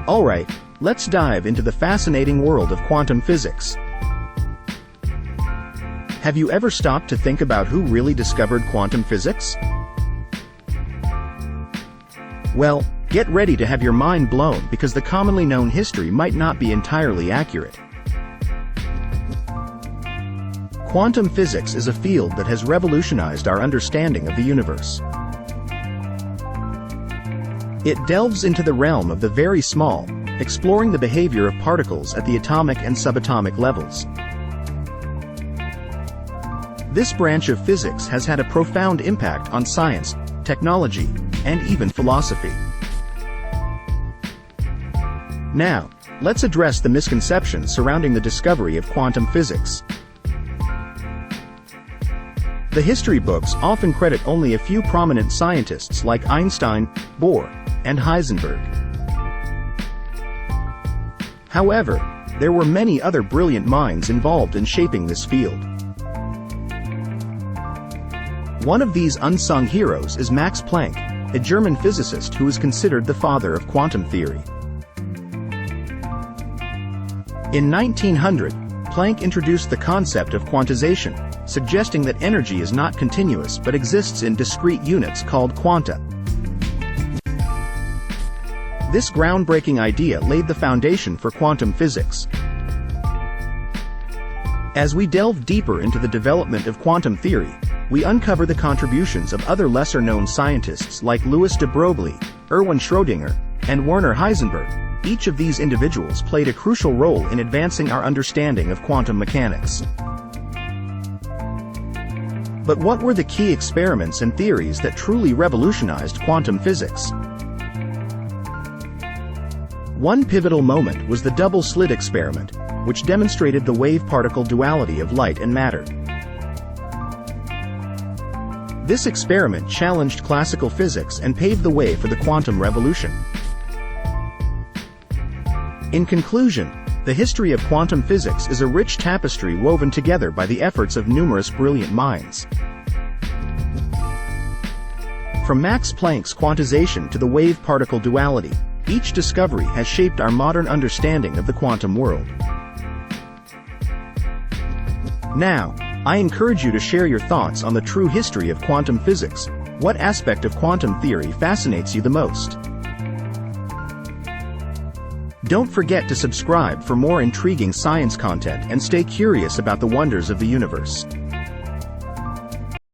Alright, let's dive into the fascinating world of quantum physics. Have you ever stopped to think about who really discovered quantum physics? Well, get ready to have your mind blown because the commonly known history might not be entirely accurate. Quantum physics is a field that has revolutionized our understanding of the universe. It delves into the realm of the very small, exploring the behavior of particles at the atomic and subatomic levels. This branch of physics has had a profound impact on science, technology, and even philosophy. Now, let's address the misconceptions surrounding the discovery of quantum physics. The history books often credit only a few prominent scientists like Einstein, Bohr, and Heisenberg. However, there were many other brilliant minds involved in shaping this field. One of these unsung heroes is Max Planck, a German physicist who is considered the father of quantum theory. In 1900, Planck introduced the concept of quantization, suggesting that energy is not continuous but exists in discrete units called quanta. This groundbreaking idea laid the foundation for quantum physics. As we delve deeper into the development of quantum theory, we uncover the contributions of other lesser-known scientists like Louis de Broglie, Erwin Schrödinger, and Werner Heisenberg. Each of these individuals played a crucial role in advancing our understanding of quantum mechanics. But what were the key experiments and theories that truly revolutionized quantum physics? One pivotal moment was the double-slit experiment, which demonstrated the wave-particle duality of light and matter. This experiment challenged classical physics and paved the way for the quantum revolution. In conclusion, the history of quantum physics is a rich tapestry woven together by the efforts of numerous brilliant minds. From Max Planck's quantization to the wave-particle duality, each discovery has shaped our modern understanding of the quantum world. Now, I encourage you to share your thoughts on the true history of quantum physics. What aspect of quantum theory fascinates you the most? Don't forget to subscribe for more intriguing science content and stay curious about the wonders of the universe.